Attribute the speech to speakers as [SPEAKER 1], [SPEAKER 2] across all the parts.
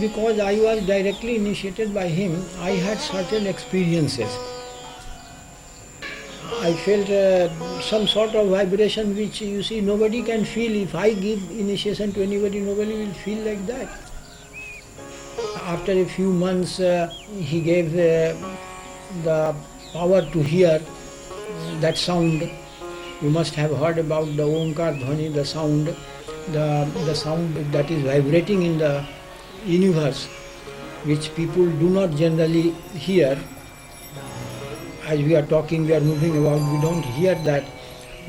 [SPEAKER 1] because I was directly initiated by him, I had certain experiences. I felt some sort of vibration which you see nobody can feel. If I give initiation to anybody, nobody will feel like that. After a few months, he gave the power to hear that sound. You must have heard about the Omkar Dhwani, the sound that is vibrating in the universe, which people do not generally hear. As we are talking, we are moving about, we don't hear that.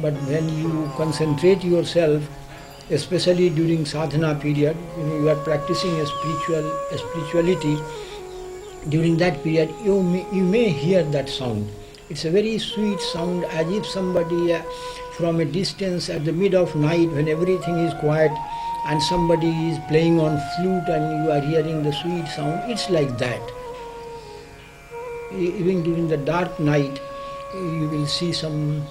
[SPEAKER 1] But when you concentrate yourself, especially during sadhana period, when you are practicing a spirituality, during that period you may hear that sound. It's a very sweet sound, as if somebody from a distance at the mid of night when everything is quiet and somebody is playing on flute and you are hearing the sweet sound. It's like that. Even during the dark night, you will see some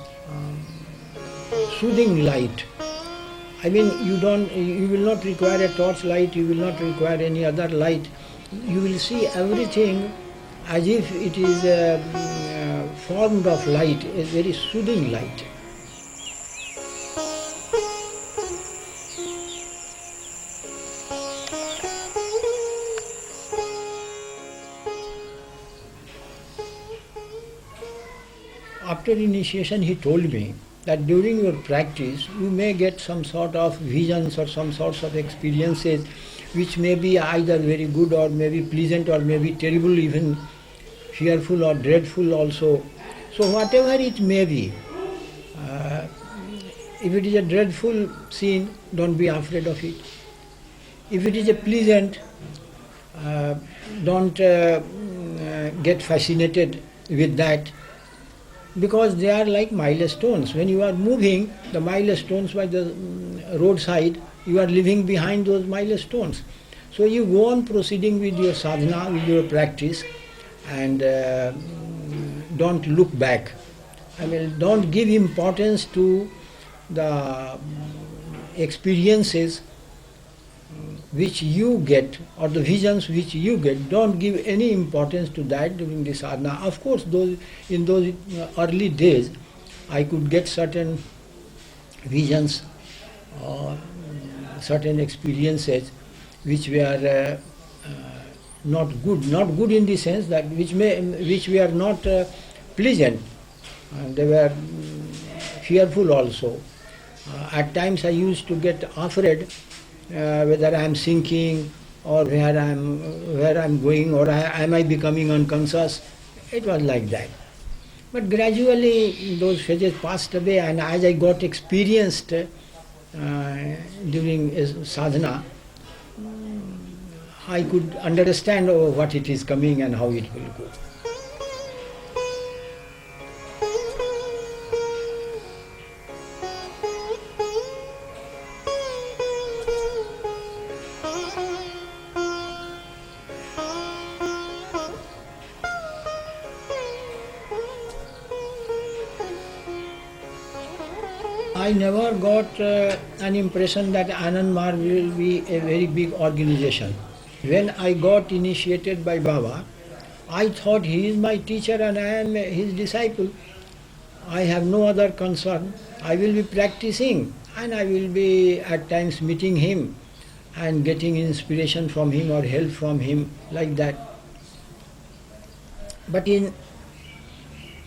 [SPEAKER 1] soothing light. I mean, you will not require a torch light, you will not require any other light. You will see everything as if it is formed of light, a very soothing light. After initiation, he told me that during your practice, you may get some sort of visions or some sorts of experiences which may be either very good or maybe pleasant or maybe terrible, even fearful or dreadful also. So whatever it may be, if it is a dreadful scene, don't be afraid of it. If it is a pleasant, don't get fascinated with that, because they are like milestones. When you are moving, the milestones by the roadside, you are leaving behind those milestones. So you go on proceeding with your sadhana, with your practice, and don't look back. I mean, don't give importance to the experiences which you get or the visions which you get. Don't give any importance to that during the sadhana. Of course, in those early days, I could get certain visions or certain experiences which were not good in the sense that which were not pleasant. They were fearful also. At times I used to get afraid whether I am sinking or where I am going, or am I becoming unconscious. It was like that. But gradually those phases passed away, and as I got experienced during sadhana, I could understand what it is coming and how it will go. I never got an impression that Anand Marg will be a very big organization. When I got initiated by Baba, I thought he is my teacher and I am his disciple. I have no other concern. I will be practicing and I will be at times meeting him and getting inspiration from him or help from him, like that. But in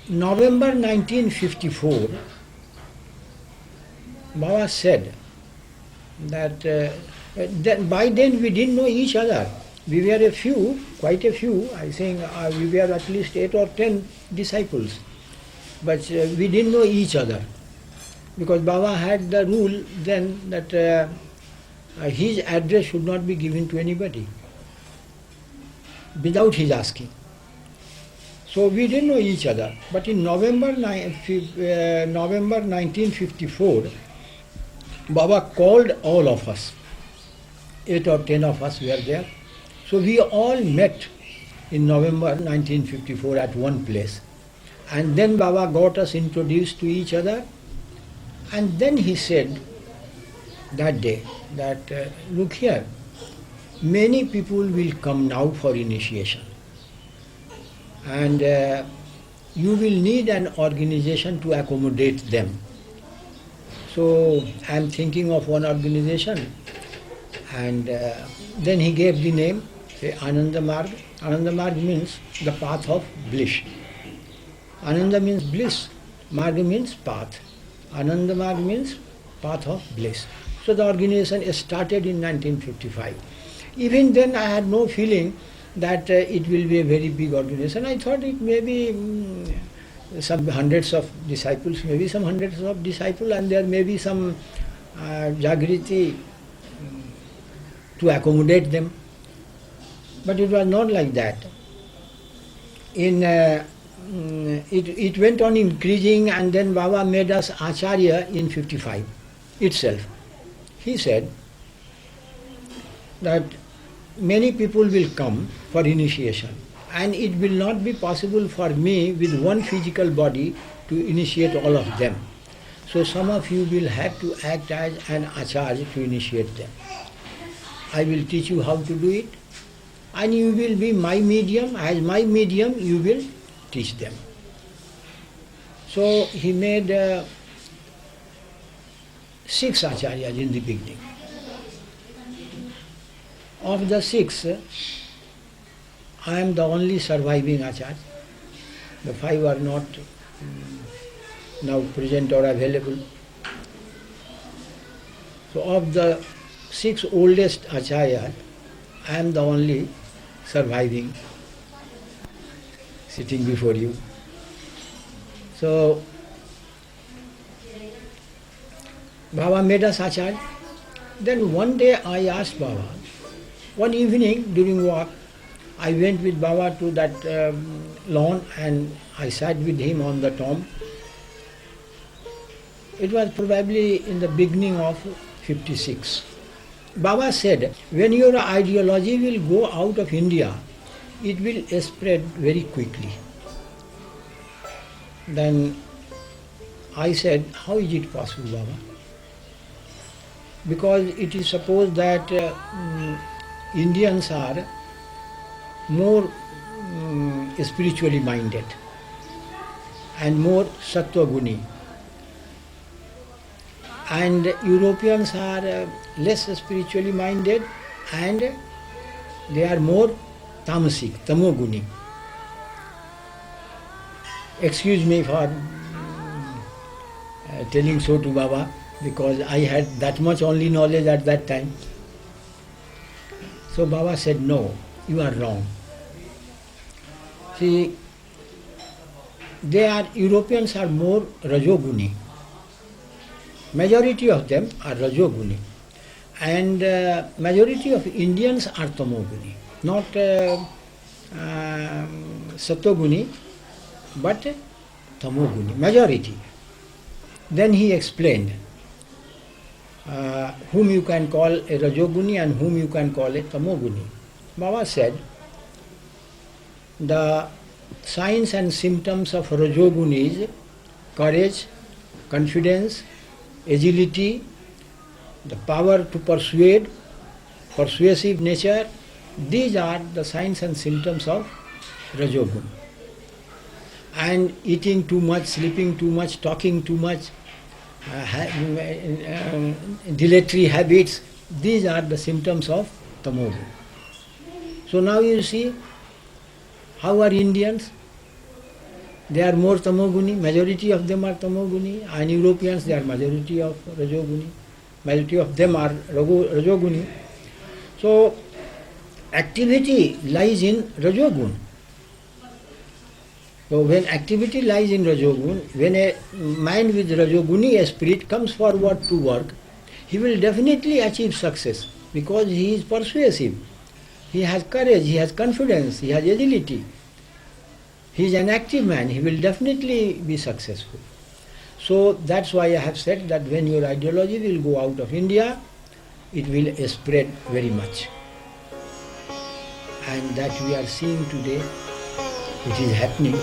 [SPEAKER 1] November 1954, Baba said that by then we didn't know each other. We were a few, quite a few, I think we were at least 8 or 10 disciples. But we didn't know each other. Because Baba had the rule then that his address should not be given to anybody without his asking. So we didn't know each other. But in November 1954, Baba called all of us. 8 or 10 of us were there. So we all met in November 1954 at one place. And then Baba got us introduced to each other. And then he said that day that, look here, many people will come now for initiation, and you will need an organization to accommodate them. So I am thinking of one organization, and then he gave the name, say Ananda Marg. Ananda Marg means the path of bliss. Ananda means bliss, Marg means path. Ananda Marg means path of bliss. So the organization started in 1955. Even then I had no feeling that it will be a very big organization. I thought it may be some hundreds of disciples, maybe some hundreds of disciples, and there may be some Jagriti to accommodate them. But it was not like that. It went on increasing, and then Baba made us Acharya in 55 itself. He said that many people will come for initiation, and it will not be possible for me with one physical body to initiate all of them. So some of you will have to act as an Acharya to initiate them. I will teach you how to do it, and you will be my medium. As my medium, you will teach them. So he made 6 acharyas in the beginning. Of the 6, I am the only surviving acharya. The 5 are not now present or available. So of the 6 oldest acharyas, I am the only surviving, sitting before you. So Baba made us acharya. Then one day I asked Baba, one evening during walk, I went with Baba to that lawn, and I sat with him on the tomb. It was probably in the beginning of 56. Baba said, when your ideology will go out of India, it will spread very quickly. Then I said, how is it possible, Baba? Because it is supposed that Indians are more spiritually minded and more sattva guni, and Europeans are less spiritually minded and they are more tamasic, tamoguni. Excuse me for telling so to Baba, because I had that much only knowledge at that time. So Baba said, no, you are wrong. See, Europeans are more rajoguni. Majority of them are rajoguni. And majority of Indians are tamoguni. Not sattoguni, but tamoguni, majority. Then he explained whom you can call a rajoguni and whom you can call a tamoguni. Baba said, the signs and symptoms of rajoguni is courage, confidence, agility, the power to persuade, persuasive nature. These are the signs and symptoms of rajoguni. And eating too much, sleeping too much, talking too much, dilatory habits, these are the symptoms of tamoguni. So now you see, how are Indians? They are more tamoguni, majority of them are tamoguni, and Europeans, they are majority of rajoguni, majority of them are rajoguni. So activity lies in rajogun. So when activity lies in rajogun, when a mind with rajoguni spirit comes forward to work, he will definitely achieve success, because he is persuasive. He has courage, he has confidence, he has agility. He is an active man, he will definitely be successful. So that's why I have said that when your ideology will go out of India, it will spread very much. And that we are seeing today, it is happening.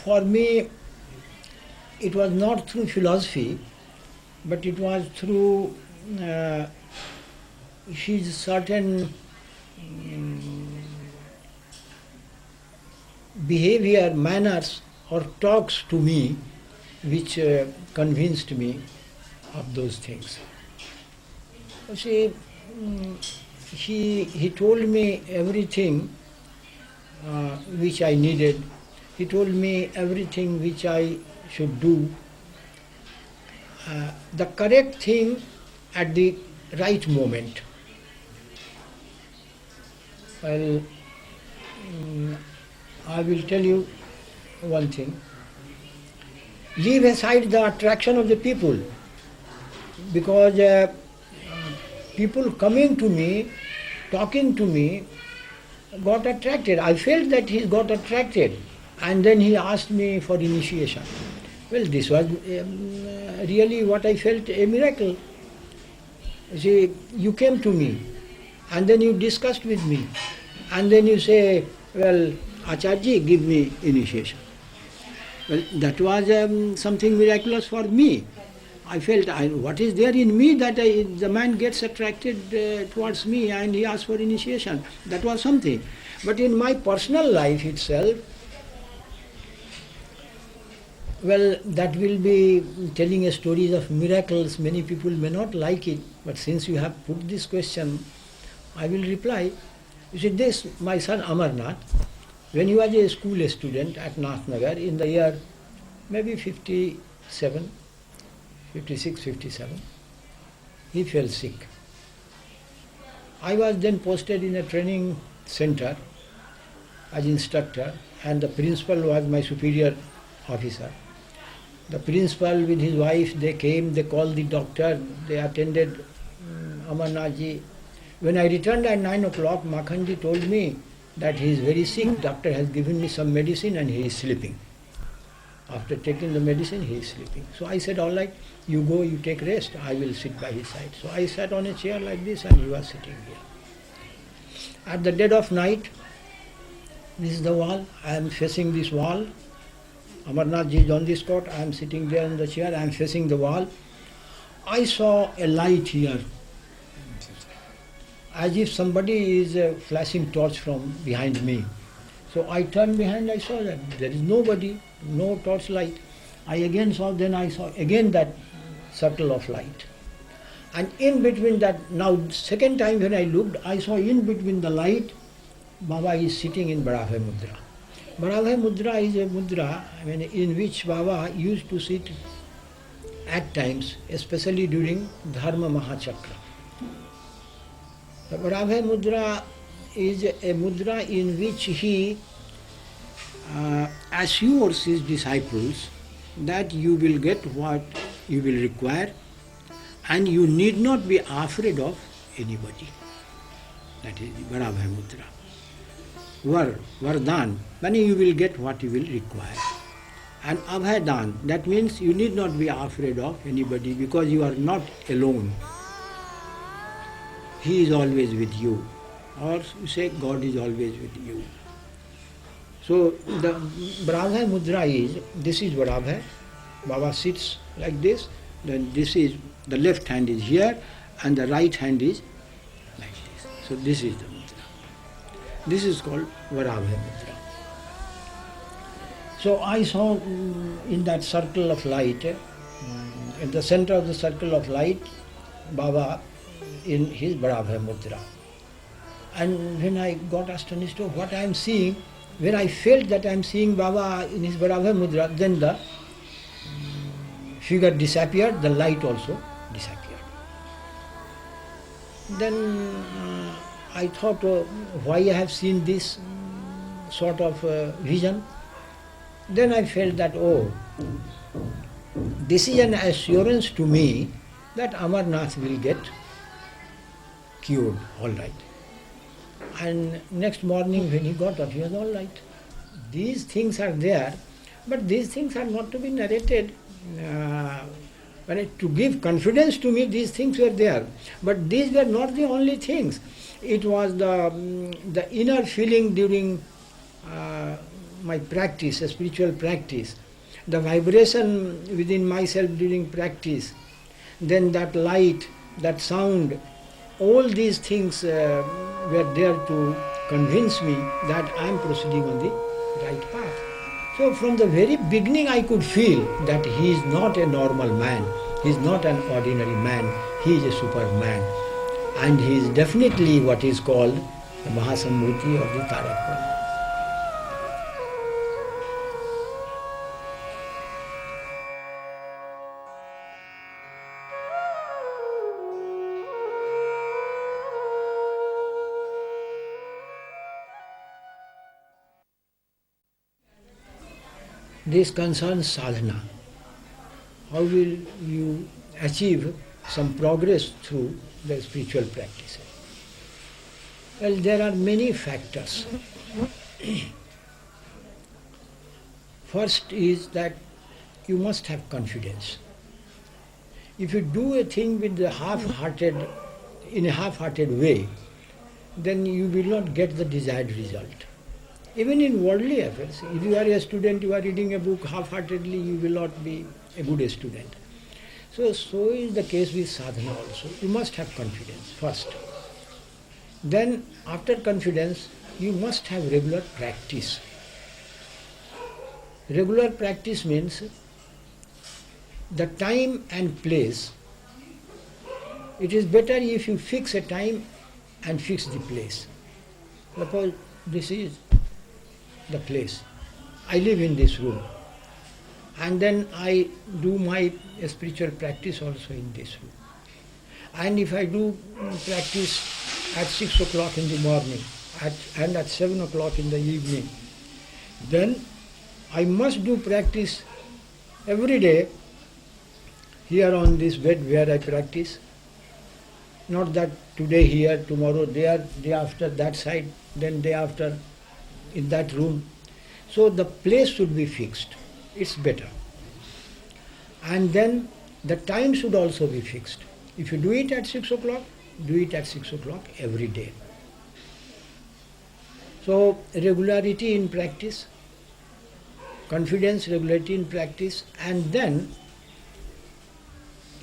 [SPEAKER 1] for me, it was not through philosophy, but it was through his certain behavior, manners, or talks to me, which convinced me of those things. You see, he told me everything which I needed. He told me everything which I should do. The correct thing at the right moment. Well, I will tell you one thing. Leave aside the attraction of the people, because people coming to me, talking to me, got attracted. I felt that he got attracted, and then he asked me for initiation. Well, this was really what I felt, a miracle. You see, you came to me, and then you discussed with me, and then you say, well, Acharji, give me initiation. Well, that was something miraculous for me. I felt, what is there in me that the man gets attracted towards me and he asks for initiation. That was something. But in my personal life itself, well, that will be telling a stories of miracles. Many people may not like it, but since you have put this question, I will reply. You see, this, my son Amarnath, when he was a school student at Nathnagar in the year maybe 57, 56, 57, he fell sick. I was then posted in a training center as instructor, and the principal was my superior officer. The principal with his wife, they came, they called the doctor, they attended Amarnathji. When I returned at 9 o'clock, Makhanji told me that he is very sick, doctor has given me some medicine and he is sleeping. After taking the medicine, he is sleeping. So I said, all right, you go, you take rest, I will sit by his side. So I sat on a chair like this and he was sitting here. At the dead of night, this is the wall, I am facing this wall. Amarnathji is on this cot, I am sitting there in the chair, I am facing the wall. I saw a light here, as if somebody is flashing torch from behind me. So I turned behind, I saw that there is nobody, no torch light. I again saw, then I saw again that circle of light. And in between that, now second time when I looked, I saw in between the light, Baba is sitting in Badabhay Mudra. Badabhay Mudra is a mudra in which Baba used to sit at times, especially during Dharma Mahachakra. The Badabhay Mudra is a mudra in which he assures his disciples that you will get what you will require and you need not be afraid of anybody. That is the Badabhay Mudra. Vardhan, meaning you will get what you will require. And Abhaydan, that means you need not be afraid of anybody because you are not alone. He is always with you. Or you say God is always with you. So the Badabhay Mudra is, this is Badabhay, Baba sits like this, then this is, the left hand is here and the right hand is like this. So this is the mudra. This is called Badabhay Mudra. So I saw in that circle of light, in the center of the circle of light, Baba in his Badabhay Mudra. And when I got astonished of what I am seeing, when I felt that I am seeing Baba in his Badabhay Mudra, then the figure disappeared, the light also disappeared. Then I thought, why I have seen this sort of vision. Then I felt that, this is an assurance to me that Amarnath will get cured, all right. And next morning when he got up, he was all right. These things are there, but these things are not to be narrated. To give confidence to me, these things were there. But these were not the only things. It was the inner feeling during my practice, a spiritual practice, the vibration within myself during practice, then that light, that sound, all these things were there to convince me that I am proceeding on the right path. So from the very beginning I could feel that he is not a normal man, he is not an ordinary man, he is a superman. And he is definitely what is called the Mahasambhuti of the Tarak Brahma. This concerns sadhana. How will you achieve some progress through the spiritual practices? Well, there are many factors. First is that you must have confidence. If you do a thing with the in a half-hearted way, then you will not get the desired result. Even in worldly affairs, if you are a student, you are reading a book half-heartedly, you will not be a good student. So is the case with sadhana also. You must have confidence first. Then after confidence, you must have regular practice. Regular practice means the time and place. It is better if you fix a time and fix the place. Suppose this is the place. I live in this room. And then I do my spiritual practice also in this room. And if I do practice at 6 o'clock in the morning and at 7 o'clock in the evening, then I must do practice every day here on this bed where I practice. Not that today here, tomorrow there, day after that side, then day after in that room. So the place should be fixed. It's better. And then the time should also be fixed. If you do it at 6 o'clock, do it at 6 o'clock every day. So regularity in practice, confidence, regularity in practice, and then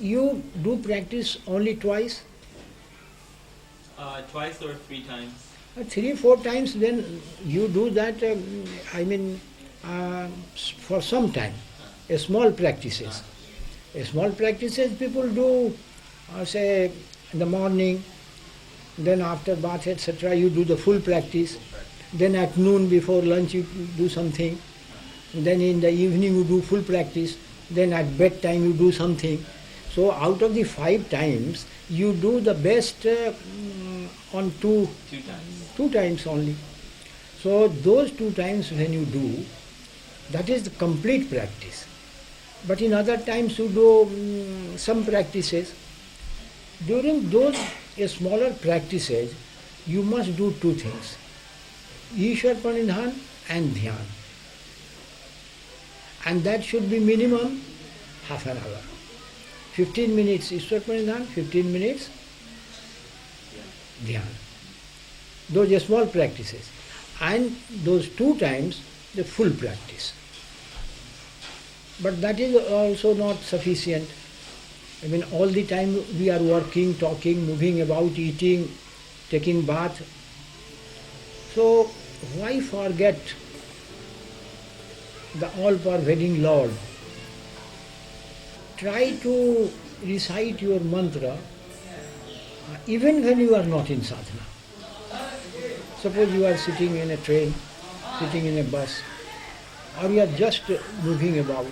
[SPEAKER 1] you do practice only twice.
[SPEAKER 2] Twice or 3 times?
[SPEAKER 1] 3, 4 times, then you do that, for some time, a small practices. A small practices people do, say, in the morning, then after bath, etc., you do the full practice. Then at noon before lunch you do something. Then in the evening you do full practice. Then at bedtime you do something. So out of the 5 times, you do the best on 2
[SPEAKER 2] times.
[SPEAKER 1] 2 times only. So those 2 times when you do, that is the complete practice. But in other times you do some practices. During those smaller practices, you must do 2 things. Ishwar Pranidhan and Dhyan. And that should be minimum half an hour. 15 minutes Ishwar Pranidhan, 15 minutes Dhyan. Those are small practices. And those 2 times the full practice. But that is also not sufficient. I mean, all the time we are working, talking, moving about, eating, taking bath. So why forget the all-pervading Lord? Try to recite your mantra even when you are not in sadhana. Suppose you are sitting in a train, sitting in a bus, or you are just moving about.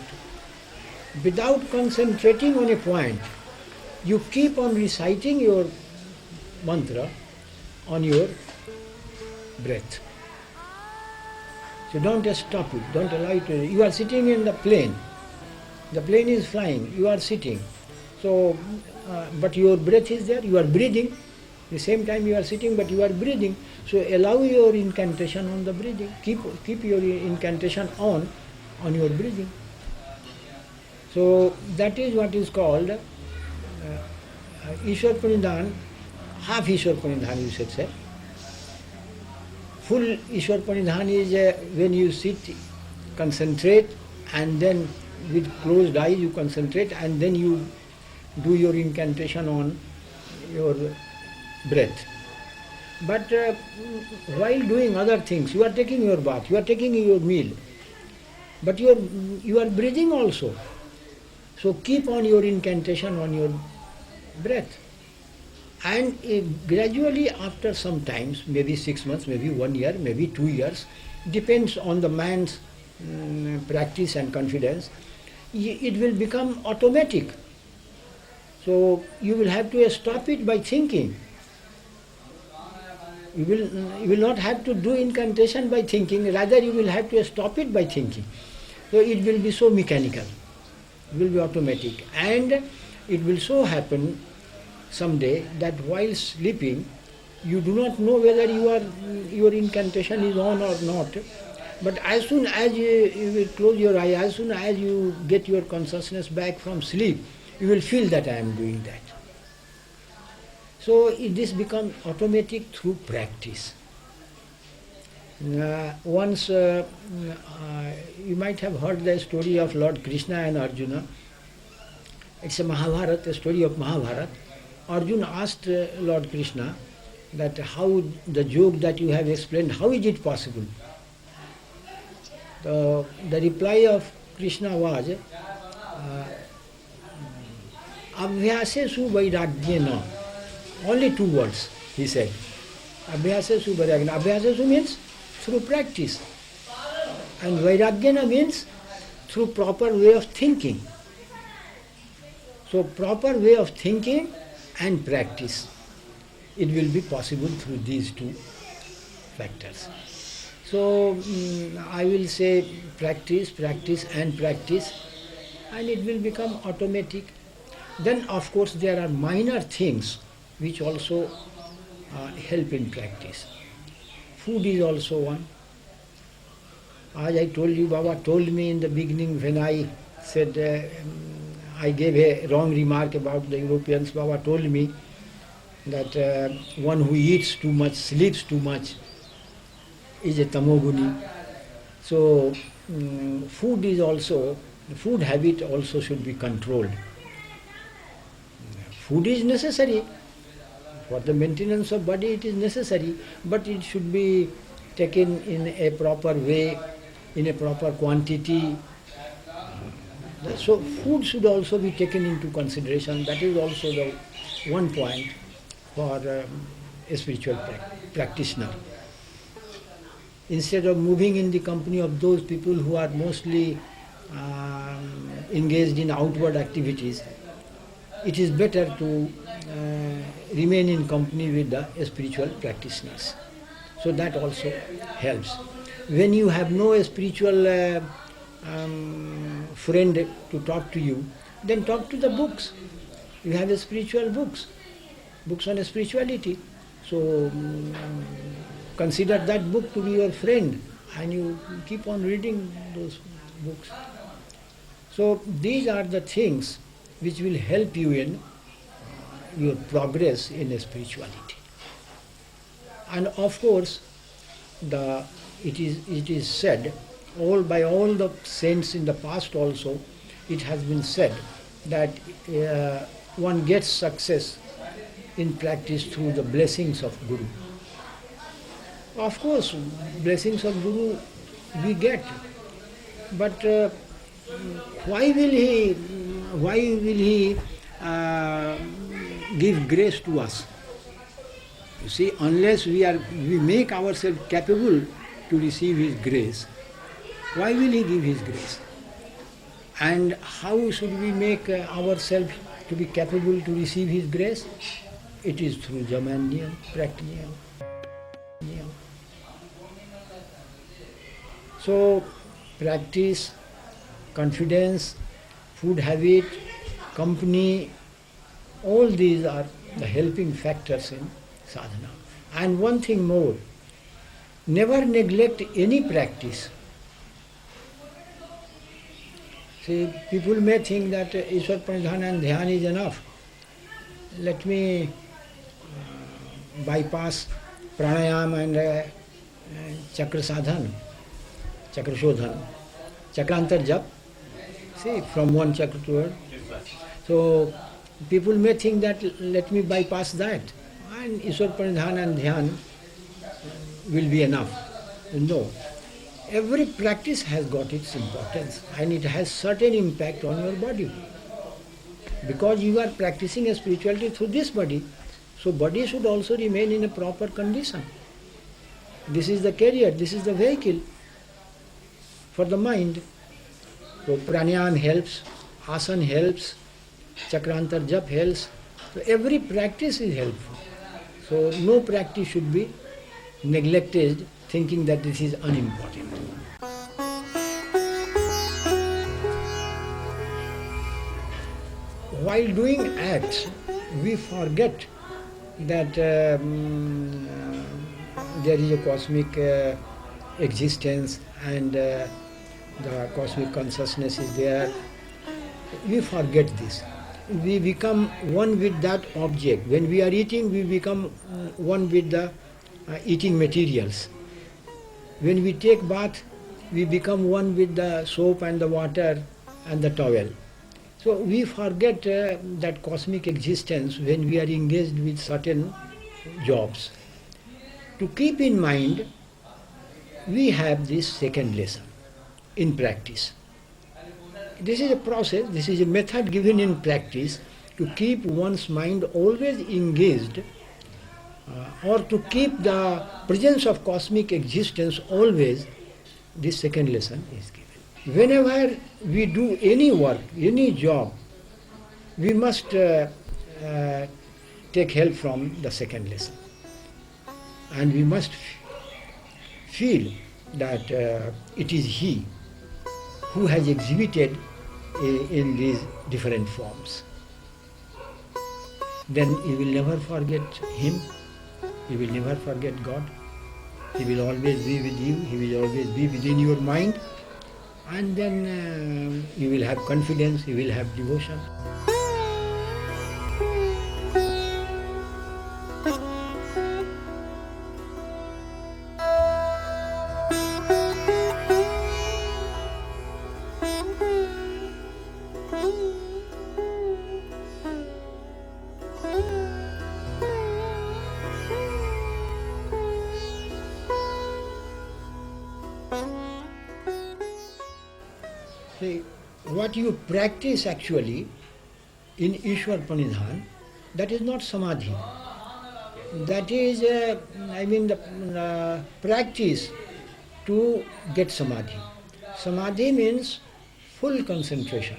[SPEAKER 1] Without concentrating on a point, you keep on reciting your mantra on your breath. So don't just stop it, don't allow it to. You are sitting in the plane is flying, you are sitting. So, but your breath is there, you are breathing. At the same time you are sitting, but you are breathing. So allow your incantation on the breathing. Keep your incantation on your breathing. So that is what is called Ishwar Pranidhan, half Ishwar Pranidhan you should say. full Ishwar Pranidhan is when you sit, concentrate, and then with closed eyes you concentrate, and then you do your incantation on your breath. But while doing other things, you are taking your bath, you are taking your meal, but you are breathing also. So keep on your incantation on your breath. And gradually after some times, maybe 6 months, maybe 1 year, maybe 2 years, depends on the man's practice and confidence, it will become automatic. So you will have to stop it by thinking. You will not have to do incantation by thinking, rather you will have to stop it by thinking. So it will be so mechanical, it will be automatic. And it will so happen someday that while sleeping, you do not know whether your incantation is on or not. But as soon as you will close your eye, as soon as you get your consciousness back from sleep, you will feel that I am doing that. So this becomes automatic through practice. Once you might have heard the story of Lord Krishna and Arjuna. It's a Mahabharata, a story of Mahabharata. Arjuna asked Lord Krishna that how the joke that you have explained, how is it possible? The reply of Krishna was, Abhyasesu vairagyena. Only 2 words, he said. Abhyasesu vairagyena. Abhyasesu means through practice. And vairagyena means through proper way of thinking. So proper way of thinking and practice. It will be possible through these 2 factors. So I will say practice, practice and practice, and it will become automatic. Then of course there are minor things which also help in practice. Food is also one. As I told you, Baba told me in the beginning when I said I gave a wrong remark about the Europeans. Baba told me that one who eats too much, sleeps too much, is a tamoguni. So food is also, food habit also should be controlled. Food is necessary. For the maintenance of body it is necessary, but it should be taken in a proper way, in a proper quantity. So food should also be taken into consideration. That is also the one point for a spiritual practitioner. Instead of moving in the company of those people who are mostly engaged in outward activities, it is better to remain in company with the spiritual practitioners. So that also helps. When you have no spiritual friend to talk to you, then talk to the books. You have spiritual books on spirituality. So consider that book to be your friend, and you keep on reading those books. So these are the things which will help you in your progress in spirituality. And of course, it is said, by all the saints in the past also, it has been said that one gets success in practice through the blessings of Guru. Of course, blessings of Guru we get, but why will he give grace to us? You see, unless we make ourselves capable to receive his grace, why will he give his grace? And how should we make ourselves to be capable to receive his grace? It is through jama and niyam, practice. So practice, confidence, food habit, company, all these are the helping factors in sadhana. And one thing more, never neglect any practice. See, people may think that Ishwar Pranidhana and Dhyan is enough. Let me bypass pranayam and chakra sadhan, chakra shodhan, chakrantar jap. See, from one chakra to another. So people may think that let me bypass that and Ishwar Pranidhan and Dhyan will be enough. No. Every practice has got its importance and it has certain impact on your body. Because you are practicing a spirituality through this body, so body should also remain in a proper condition. This is the carrier, this is the vehicle for the mind. So pranayam helps, asana helps, chakrantar jap helps. So every practice is helpful. So no practice should be neglected thinking that this is unimportant. While doing acts, we forget that there is a cosmic existence and the cosmic consciousness is there. We forget this. We become one with that object. When we are eating, we become one with the eating materials. When we take bath, we become one with the soap and the water and the towel. So we forget that cosmic existence when we are engaged with certain jobs. To keep in mind, we have this second lesson in practice. This is a process, this is a method given in practice to keep one's mind always engaged or to keep the presence of cosmic existence always. This second lesson is given. Whenever we do any work, any job, we must take help from the second lesson. And we must feel that it is He who has exhibited in these different forms. Then you will never forget Him, you will never forget God. He will always be with you, He will always be within your mind, and then you will have confidence, you will have devotion. See, what you practice actually in Ishwar Pranidhan, that is not samadhi. That is, the practice to get samadhi. Samadhi means full concentration.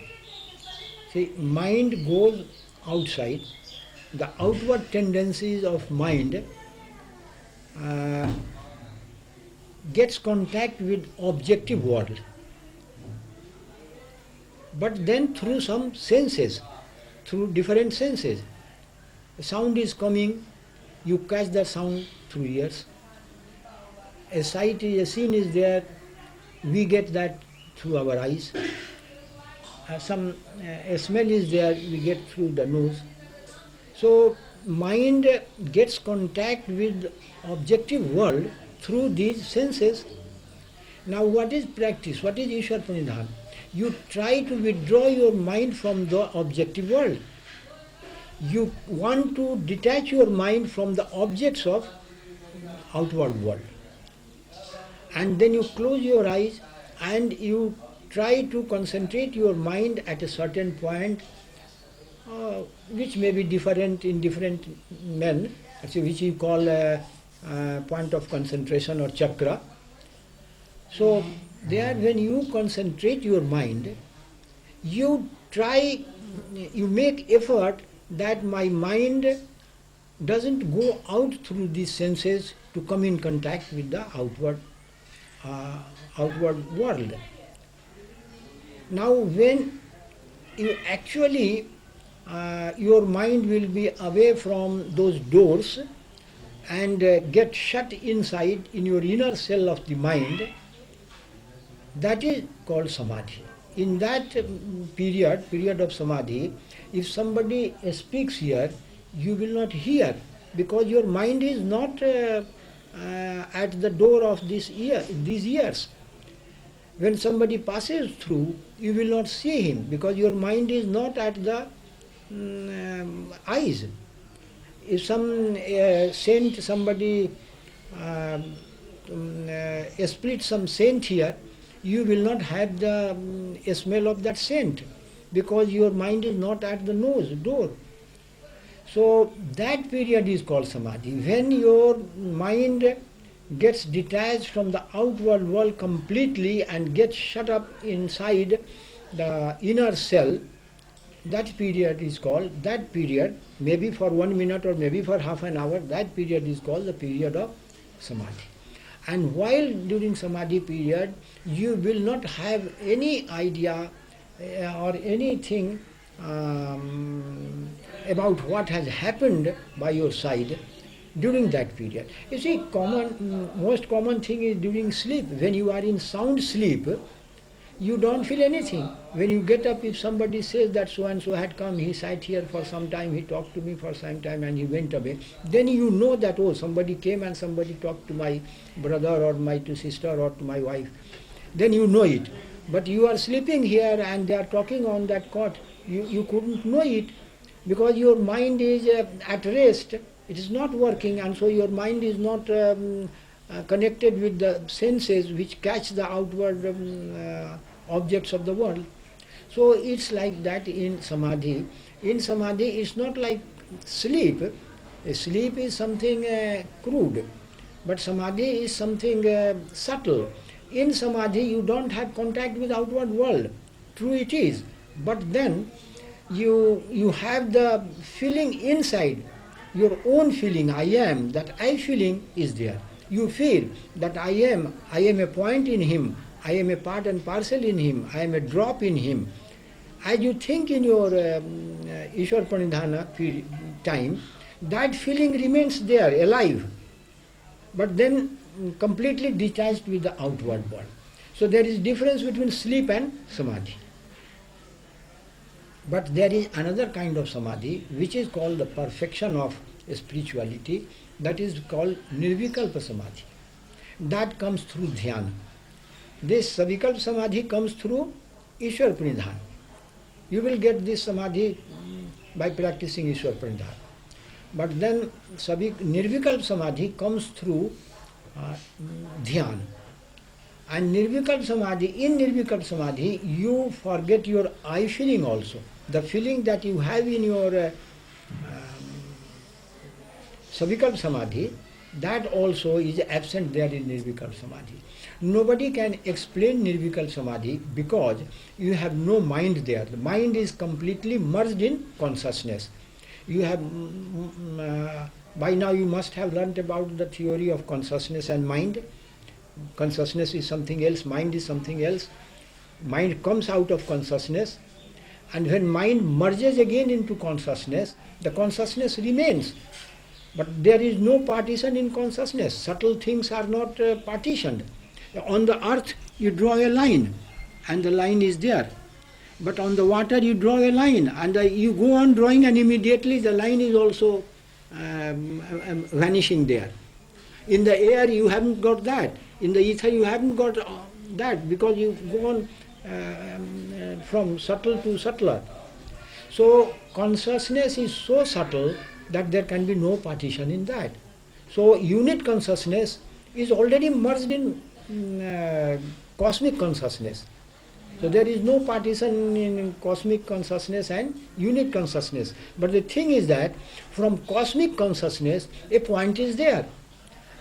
[SPEAKER 1] See, mind goes outside. The outward tendencies of mind gets contact with objective world. But then through some senses, through different senses. A sound is coming, you catch the sound through ears. A sight, a scene is there, we get that through our eyes. A smell is there, we get through the nose. So mind gets contact with objective world through these senses. Now what is practice? What is Ishwar Pranidhan? You try to withdraw your mind from the objective world. You want to detach your mind from the objects of outward world. And then you close your eyes and you try to concentrate your mind at a certain point, which may be different in different men, which you call a point of concentration or chakra. So there, when you concentrate your mind, you make effort that my mind doesn't go out through these senses to come in contact with the outward world. Now when you actually, your mind will be away from those doors and get shut inside in your inner cell of the mind, that is called samadhi. In that period of samadhi, if somebody speaks here, you will not hear because your mind is not at the door of these ears. When somebody passes through, you will not see him because your mind is not at the eyes. If some saint, somebody split some saint here, you will not have the smell of that saint because your mind is not at the door. So that period is called samadhi. When your mind gets detached from the outward world completely and gets shut up inside the inner cell, that period is called, that period, maybe for 1 minute or maybe for half an hour, that period is called the period of samadhi. And while during samadhi period, you will not have any idea or anything about what has happened by your side during that period. You see, most common thing is during sleep. When you are in sound sleep, you don't feel anything. When you get up, if somebody says that so and so had come, he sat here for some time, he talked to me for some time and he went away, then you know that, oh, somebody came and somebody talked to my brother or to sister or to my wife. Then you know it. But you are sleeping here and they are talking on that cot. You couldn't know it because your mind is at rest. It is not working, and so your mind is not connected with the senses which catch the outward objects of the world. So it's like that in samadhi. In samadhi, it's not like sleep. Sleep is something crude, but samadhi is something subtle. In samadhi, you don't have contact with outward world. True it is, but then you have the feeling inside, your own feeling, I am, that I feeling is there. You feel that I am a point in him, I am a part and parcel in him, I am a drop in him. As you think in your Ishwar Pranidhana time, that feeling remains there, alive, but then completely detached with the outward world. So there is difference between sleep and samadhi. But there is another kind of samadhi which is called the perfection of spirituality, that is called nirvikalpa samadhi. That comes through dhyana. This savikalpa samadhi comes through Ishwar Pranidhana. You will get this samadhi by practicing Ishwar Pranidhana. But then nirvikalpa samadhi comes through dhyana. And nirvikalpa samadhi, in nirvikalpa samadhi, you forget your I feeling also. The feeling that you have in your savikalpa samadhi, that also is absent there in nirvikalpa samadhi. Nobody can explain nirvikalpa samadhi because you have no mind there. The mind is completely merged in consciousness. You have, by now you must have learnt about the theory of consciousness and mind. Consciousness is something else, mind is something else. Mind comes out of consciousness, and when mind merges again into consciousness, the consciousness remains. But there is no partition in consciousness. Subtle things are not partitioned. On the earth, you draw a line, and the line is there. But on the water, you draw a line, and you go on drawing, and immediately the line is also vanishing there. In the air, you haven't got that. In the ether, you haven't got that because you go on from subtle to subtler. So consciousness is so subtle that there can be no partition in that. So unit consciousness is already merged in cosmic consciousness. So there is no partition in cosmic consciousness and unit consciousness. But the thing is that from cosmic consciousness, a point is there.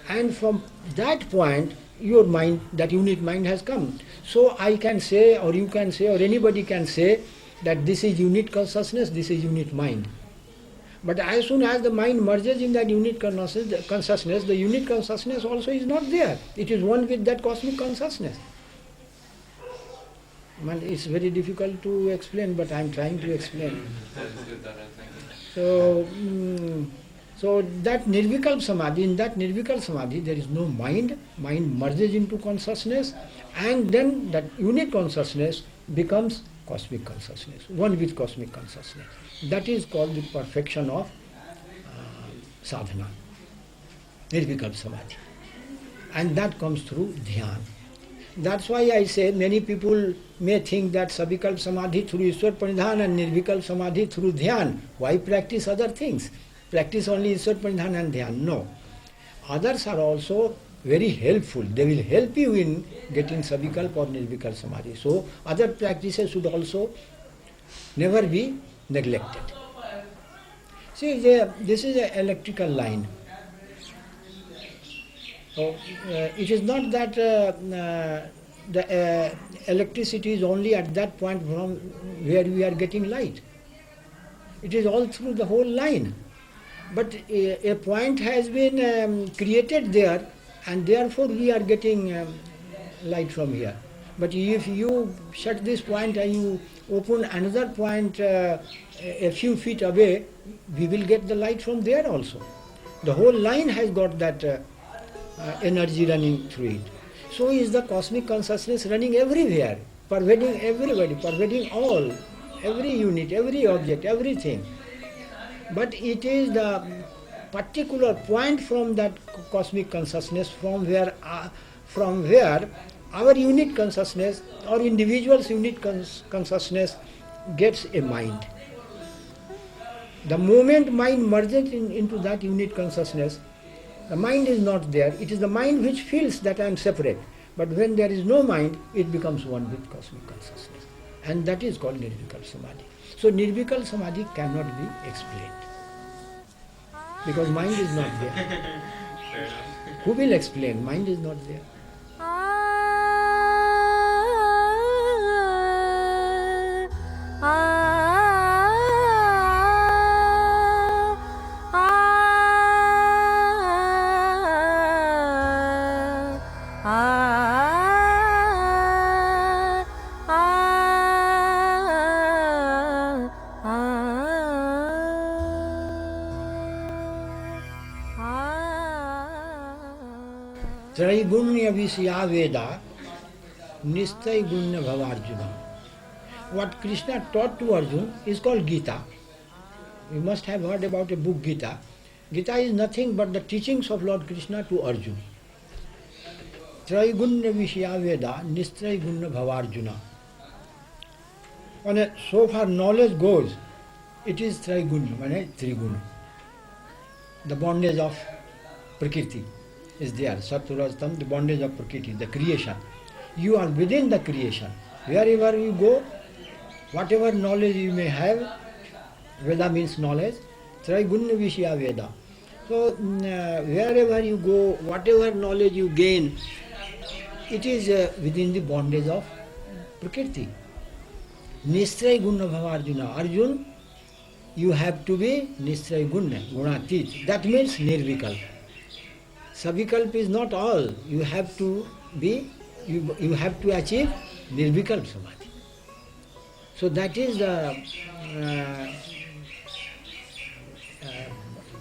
[SPEAKER 1] And from that point, your mind, that unit mind has come. So I can say, or you can say, or anybody can say that this is unit consciousness, this is unit mind. But as soon as the mind merges in that unit consciousness, the unit consciousness also is not there. It is one with that cosmic consciousness. Well, it's very difficult to explain, but I am trying to explain. So that nirvikalpa samadhi, in that nirvikalpa samadhi, there is no mind. Mind merges into consciousness, and then that unit consciousness becomes cosmic consciousness, one with cosmic consciousness. That is called the perfection of sadhana, nirvikalpa samadhi. and that comes through dhyan. That's why I say many people may think that Savikalp Samadhi through Ishwar Pranidhan and Nirvikalp Samadhi through Dhyan. Why practice other things? Practice only Ishwar Pranidhan and Dhyan. No. Others are also very helpful. They will help you in getting Savikalp or Nirvikalp Samadhi. So other practices should also never be neglected. See, this is an electrical line. So, it is not that the electricity is only at that point from where we are getting light. It is all through the whole line. But a point has been created there, and therefore we are getting light from here. But if you shut this point and you open another point a few feet away, we will get the light from there also. The whole line has got that energy running through it. So is the cosmic consciousness running everywhere, pervading everybody, pervading all, every unit, every object, everything. But it is the particular point from that cosmic consciousness from where our unit consciousness or individual's unit consciousness gets a mind. The moment mind merges into that unit consciousness, the mind is not there. It is the mind which feels that I am separate. But when there is no mind, it becomes one with cosmic consciousness. And that is called Nirvikalp Samadhi. So Nirvikalp Samadhi cannot be explained. Because mind is not there.
[SPEAKER 2] Fair enough.
[SPEAKER 1] Who will explain? Mind is not there. Traigunya Visya Veda Nistai Gunya Bhavarjuna. What Krishna taught to Arjuna is called Gita. You must have heard about a book Gita. Gita is nothing but the teachings of Lord Krishna to Arjuna. Traigunya Visya Veda Nistai Gunya Bhavarjuna. So far knowledge goes, it is Traigunya, Triguna. The bondage of Prakriti is there. Sattva-rajtam, the bondage of Prakriti, the creation. You are within the creation. Wherever you go, whatever knowledge you may have, Veda means knowledge, Traigunya Vishya Veda. So, wherever you go, whatever knowledge you gain, it is within the bondage of Prakriti. Nistray Guna Bhavarjuna. Arjun, you have to be Nistray Guna, Gunatit. That means Nirvikalp. Savikalp is not all. You have to be, you have to achieve Nirvikalp Samadhi. So that is the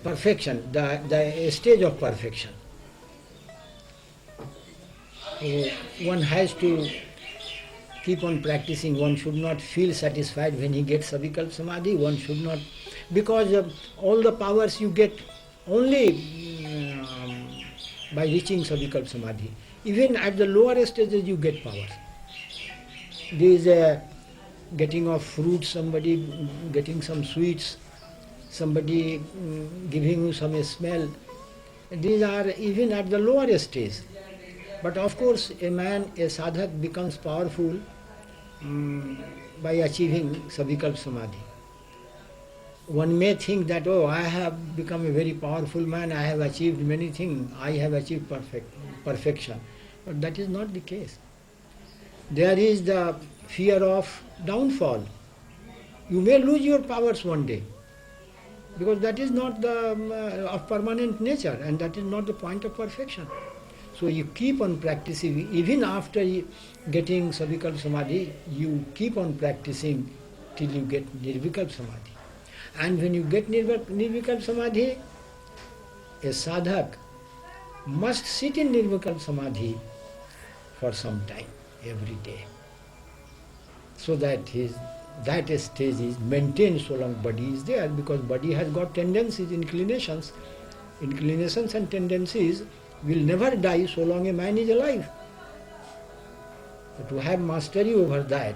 [SPEAKER 1] perfection, the stage of perfection. One has to keep on practicing. One should not feel satisfied when he gets Savikalp Samadhi. One should not, because all the powers you get only by reaching Savikalp Samadhi. Even at the lower stages you get powers. There is a getting of fruits, somebody getting some sweets, somebody giving you some smell. These are even at the lower stage. But of course a man, a sadhak becomes powerful by achieving Savikalp Samadhi. One may think that, oh, I have become a very powerful man, I have achieved many things, I have achieved perfection. But that is not the case. There is the fear of downfall. You may lose your powers one day, because that is not of permanent nature, and that is not the point of perfection. So you keep on practicing, even after getting Savikalp Samadhi, you keep on practicing till you get Nirvikalp Samadhi. And when you get Nirvikalp Samadhi, a sadhak must sit in Nirvikalp Samadhi for some time, every day, so that that stage is maintained so long body is there, because body has got tendencies, inclinations and tendencies will never die so long a man is alive. So to have mastery over that,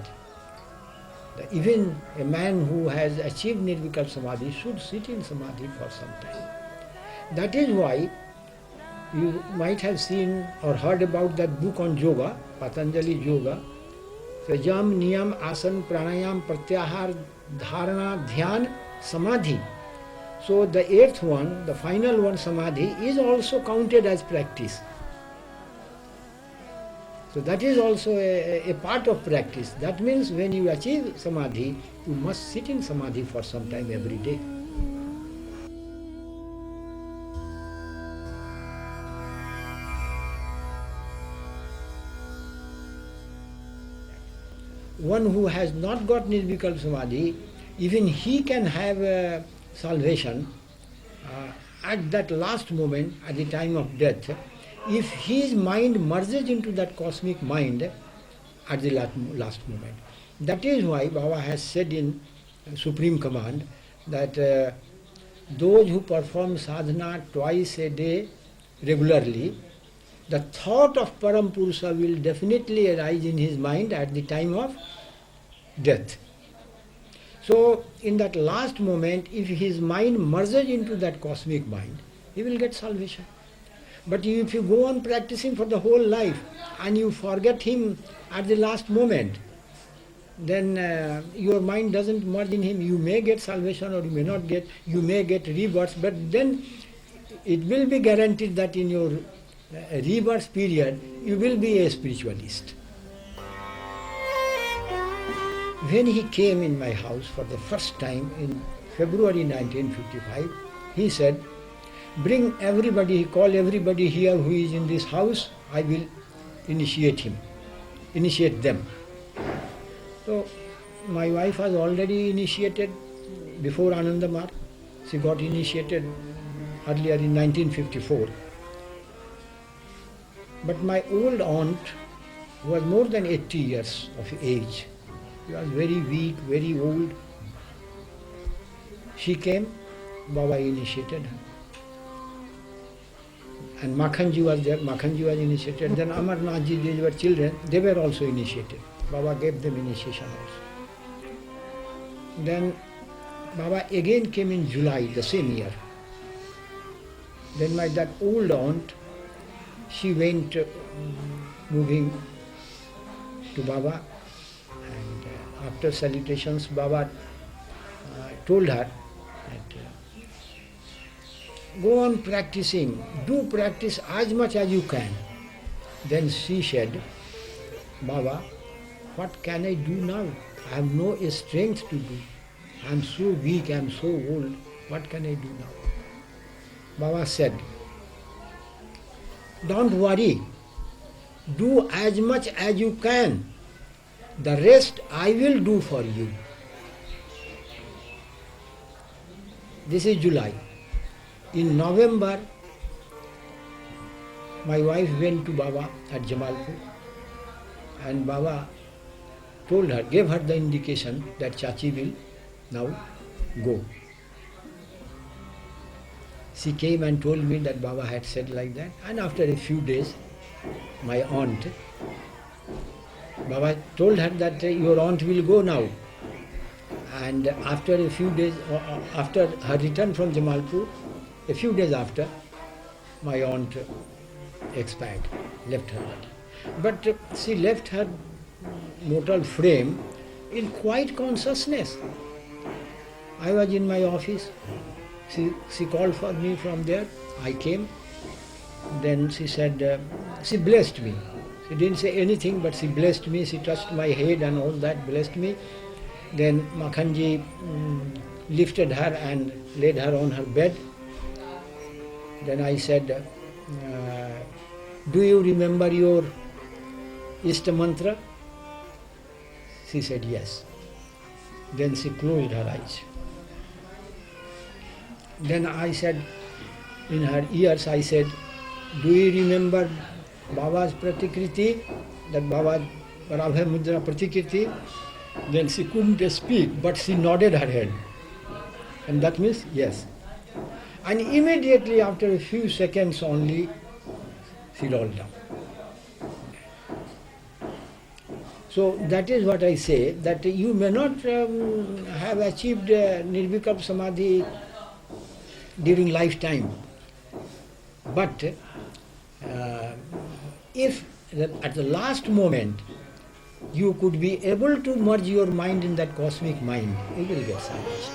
[SPEAKER 1] even a man who has achieved Nirvikalpa Samadhi should sit in Samadhi for some time. That is why you might have seen or heard about that book on yoga, Patanjali Yoga. So Yam, Niyam, Asan, Pranayam, Pratyahar, Dharana, Dhyan, Samadhi. So the eighth one, the final one, Samadhi, is also counted as practice. So that is also a part of practice. That means when you achieve Samadhi, you must sit in Samadhi for some time every day. One who has not got Nirvikalpa Samadhi, even he can have salvation at that last moment, at the time of death, if his mind merges into that cosmic mind at the last moment. That is why Baba has said in Supreme Command that those who perform sadhana twice a day regularly, the thought of Param Purusha will definitely arise in his mind at the time of death. So in that last moment, if his mind merges into that cosmic mind, he will get salvation. But if you go on practicing for the whole life and you forget him at the last moment, then your mind doesn't merge in him. You may get salvation or you may not get, you may get rebirths, but then it will be guaranteed that in your rebirth period, you will be a spiritualist. When he came in my house for the first time in February 1955, he said, bring everybody, he called everybody here who is in this house, I will initiate them. So my wife was already initiated before Anandamar. She got initiated earlier in 1954. But my old aunt, who was more than 80 years of age, she was very weak, very old. She came, Baba initiated her. And Makhanji was there, Makhanji was initiated. Then Amarnathji, these were children, they were also initiated. Baba gave them initiation also. Then Baba again came in July the same year. Then that old aunt, she went moving to Baba, and after salutations, Baba told her that go on practicing, do practice as much as you can. Then she said, Baba, what can I do now? I have no strength to do. I am so weak, I am so old. What can I do now? Baba said, don't worry. Do as much as you can. The rest I will do for you. This is July. In November, my wife went to Baba at Jamalpur, and Baba told her, gave her the indication that Chachi will now go. She came and told me that Baba had said like that, and after a few days, my aunt, Baba told her that your aunt will go now. And after a few days, after her return from Jamalpur, a few days after, my aunt expired, left her body. But she left her mortal frame in quiet consciousness. I was in my office. She called for me from there. I came. Then she said, she blessed me. She didn't say anything, but she blessed me. She touched my head and all that, blessed me. Then Makhanji lifted her and laid her on her bed. Then I said, do you remember your Ishta mantra? She said yes. Then she closed her eyes. Then I said, in her ears I said, do you remember Baba's Pratikriti? That Baba Parabhay Mudra Pratikriti? Then she couldn't speak, but she nodded her head. And that means yes. And immediately after a few seconds only, feel all down. So that is what I say, that you may not have achieved Nirvikalp Samadhi during lifetime, but if at the last moment you could be able to merge your mind in that cosmic mind, you will get salvation.